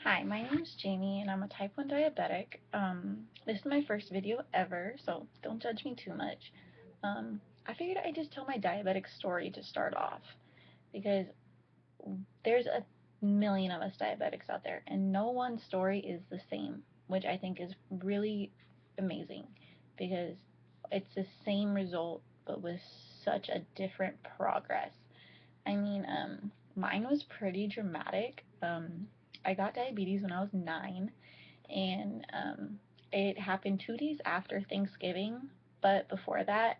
Hi, my name is Jamie and I'm a type 1 diabetic. This is my first video ever, so don't judge me too much. I figured I'd just tell my diabetic story to start off because there's a million of us diabetics out there and no one story is the same, which I think is really amazing because it's the same result but with such a different progress. I mean, mine was pretty dramatic. I got diabetes when I was 9, and it happened 2 days after Thanksgiving. But before that,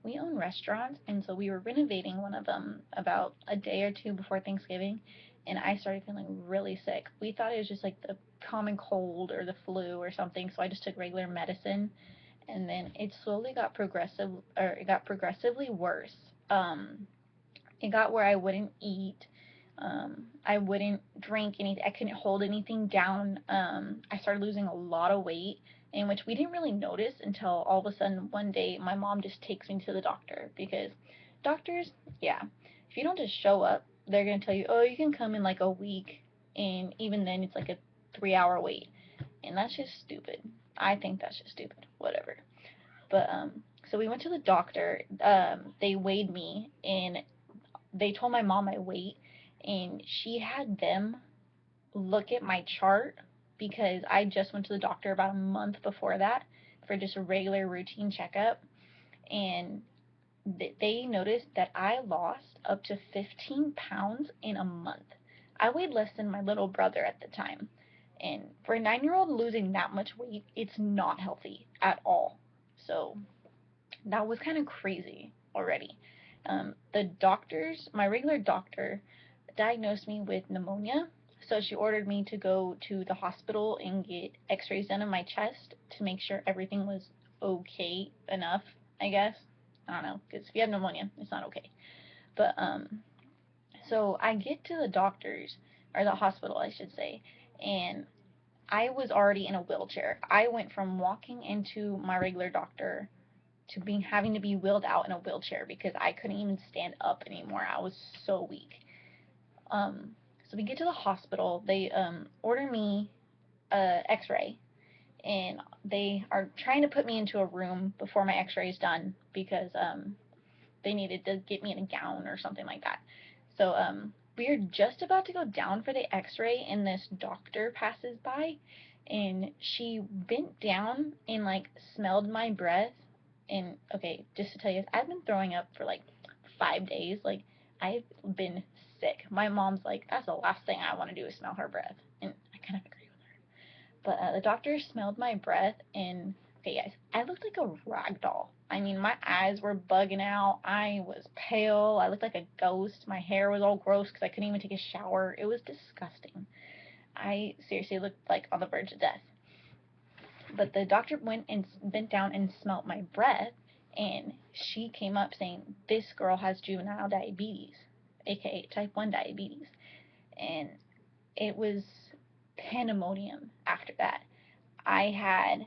we own restaurants, and so we were renovating one of them about a day or two before Thanksgiving, and I started feeling really sick. We thought it was just like the common cold or the flu or something, so I just took regular medicine, and then it got progressively worse. It got where I wouldn't eat. I wouldn't drink anything. I couldn't hold anything down. I started losing a lot of weight, in which we didn't really notice until all of a sudden one day my mom just takes me to the doctor because doctors, yeah, if you don't just show up, they're gonna tell you, oh, you can come in like a week, and even then it's like a 3 hour wait, and that's just stupid. I think that's just stupid. Whatever. But so we went to the doctor. They weighed me and they told my mom my weight, and she had them look at my chart because I just went to the doctor about a month before that for just a regular routine checkup, and they noticed that I lost up to 15 pounds in a month. I weighed less than my little brother at the time. And for a 9-year-old losing that much weight, it's not healthy at all. So that was kind of crazy already. The doctors, my regular doctor, diagnosed me with pneumonia. So she ordered me to go to the hospital and get x-rays done of my chest to make sure everything was okay enough, I guess. I don't know, because if you have pneumonia, it's not okay. But, so I get to the doctors, or the hospital, I should say, and I was already in a wheelchair. I went from walking into my regular doctor to being having to be wheeled out in a wheelchair because I couldn't even stand up anymore. I was so weak. Um, so we get to the hospital. They order me a X-ray, and they are trying to put me into a room before my X-ray is done because they needed to get me in a gown or something like that. So we are just about to go down for the X-ray, and this doctor passes by, and she bent down and like smelled my breath. And okay, just to tell you, I've been throwing up for like 5 days. Like I've been sick. My mom's like, that's the last thing I want to do is smell her breath, and I kind of agree with her. But the doctor smelled my breath, and okay, guys, I looked like a rag doll. I mean, my eyes were bugging out. I was pale. I looked like a ghost. My hair was all gross because I couldn't even take a shower. It was disgusting. I seriously looked like on the verge of death. But the doctor went and bent down and smelt my breath, and she came up saying, this girl has juvenile diabetes, aka type 1 diabetes. And it was pandemonium after that. I had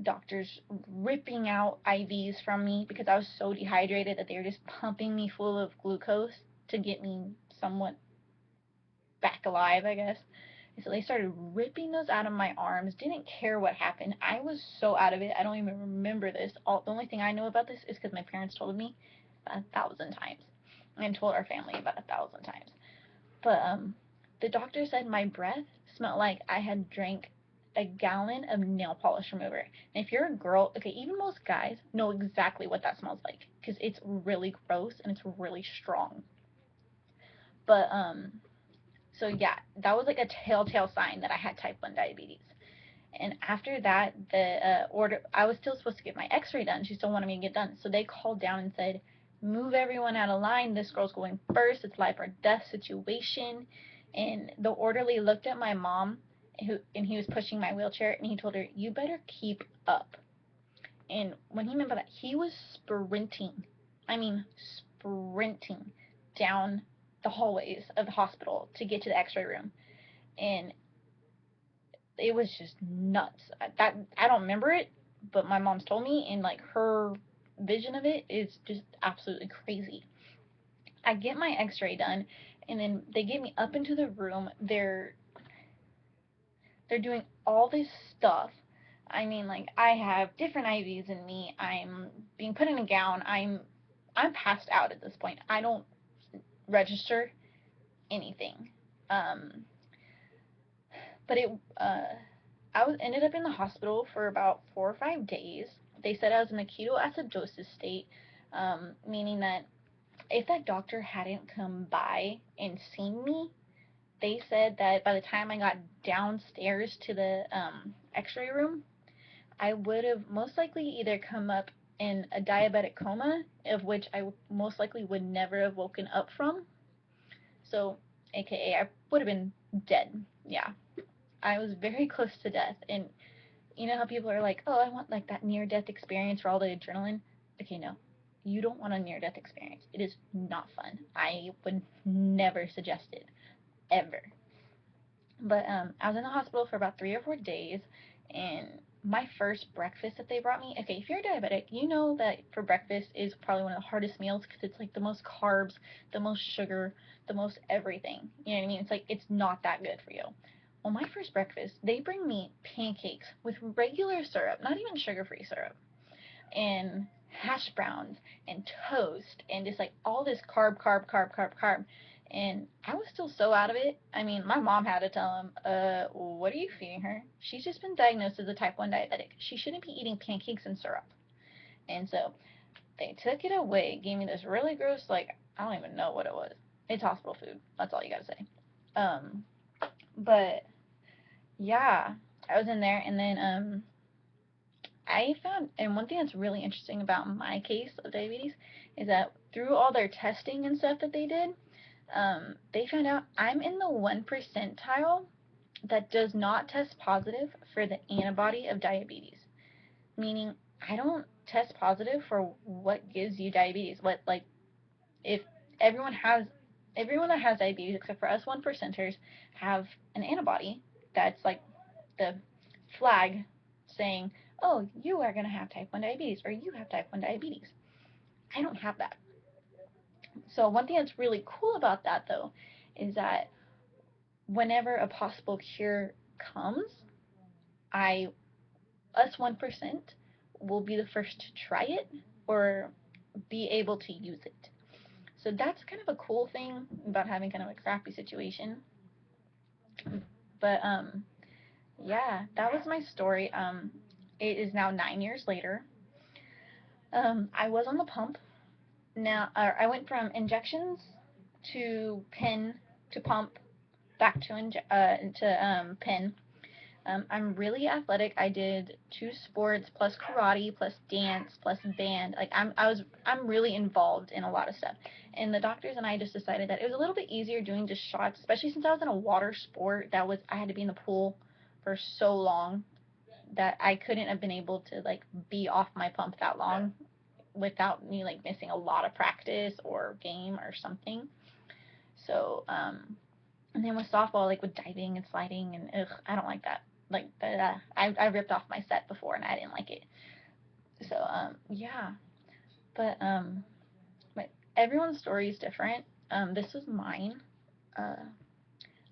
doctors ripping out IVs from me because I was so dehydrated that they were just pumping me full of glucose to get me somewhat back alive, I guess. And so they started ripping those out of my arms. Didn't care what happened. I was so out of it. I don't even remember this. The only thing I know about this is because my parents told me 1,000 times and told our family about 1,000 times. But the doctor said my breath smelled like I had drank a gallon of nail polish remover. And if you're a girl, okay, even most guys know exactly what that smells like because it's really gross and it's really strong. But so yeah, that was like a telltale sign that I had type 1 diabetes. And after that, the order, I was still supposed to get my X-ray done. She still wanted me to get done. So they called down and said, "Move everyone out of line. This girl's going first. It's life or death situation." And the orderly looked at my mom, and he was pushing my wheelchair, and he told her, "You better keep up." And when he meant by that, he was sprinting. I mean, sprinting down the hallways of the hospital to get to the X-ray room, and it was just nuts. That I don't remember it, but my mom's told me, and like her vision of it is just absolutely crazy. I get my X-ray done, and then they get me up into the room. They're doing all this stuff. I mean, like, I have different IVs in me. I'm being put in a gown. I'm passed out at this point. I don't register anything. Um, but I was ended up in the hospital for about 4 or 5 days. They said I was in a ketoacidosis state, meaning that if that doctor hadn't come by and seen me, they said that by the time I got downstairs to the X-ray room, I would have most likely either come up in a diabetic coma, of which I most likely would never have woken up from. So, AKA, I would have been dead. Yeah, I was very close to death. And you know how people are like, oh, I want like that near death experience for all the adrenaline? Okay, no. You don't want a near death experience. It is not fun. I would never suggest it, ever. But I was in the hospital for about 3 or 4 days, and my first breakfast that they brought me. Okay, if you're diabetic, you know that for breakfast is probably one of the hardest meals because it's like the most carbs, the most sugar, the most everything. You know what I mean? It's like it's not that good for you. Well, my first breakfast, they bring me pancakes with regular syrup, not even sugar-free syrup, and hash browns and toast and just like all this carb, carb, carb, carb, carb. And I was still so out of it. I mean, my mom had to tell him, what are you feeding her? She's just been diagnosed as a type 1 diabetic. She shouldn't be eating pancakes and syrup. And so they took it away, gave me this really gross, like, I don't even know what it was. It's hospital food. That's all you gotta say. Um, but yeah, I was in there, and then I found, and one thing that's really interesting about my case of diabetes is that through all their testing and stuff that they found out I'm in the 1 percentile that does not test positive for the antibody of diabetes. Meaning, I don't test positive for what gives you diabetes. What, like, if everyone has, everyone that has diabetes except for us 1 percenters have an antibody that's like the flag saying, oh, you are going to have type 1 diabetes, or you have type 1 diabetes. I don't have that. So, one thing that's really cool about that, though, is that whenever a possible cure comes, I, us 1%, will be the first to try it or be able to use it. So, that's kind of a cool thing about having kind of a crappy situation. But, yeah, that was my story. It is now 9 years later. I was on the pump. Now, I went from injections to pen to pump back to pen. I'm really athletic. I did 2 sports plus karate plus dance plus band. Like I'm really involved in a lot of stuff. And the doctors and I just decided that it was a little bit easier doing just shots, especially since I was in a water sport. I had to be in the pool for so long that I couldn't have been able to like be off my pump that long without me like missing a lot of practice or game or something. So, and then with softball, like with diving and sliding, and I don't like that. Like I ripped off my set before and I didn't like it. So, yeah, but but everyone's story is different. This was mine. Uh,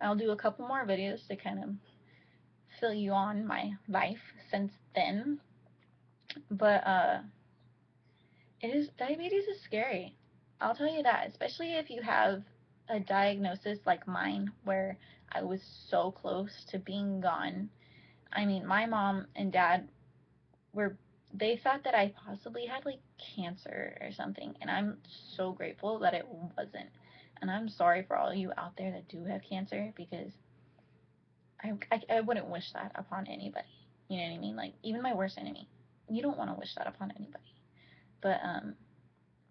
I'll do a couple more videos to kind of fill you on my life since then. But diabetes is scary. I'll tell you that, especially if you have a diagnosis like mine where I was so close to being gone. I mean, my mom and dad were they thought that I possibly had like cancer or something, and I'm so grateful that it wasn't. And I'm sorry for all you out there that do have cancer because I wouldn't wish that upon anybody. You know what I mean? Like even my worst enemy. You don't want to wish that upon anybody. But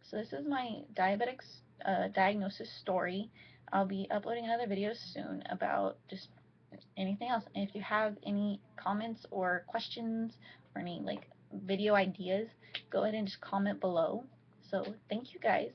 so this is my diagnosis story. I'll be uploading another video soon about just anything else. And if you have any comments or questions or any like video ideas, go ahead and just comment below. So thank you guys.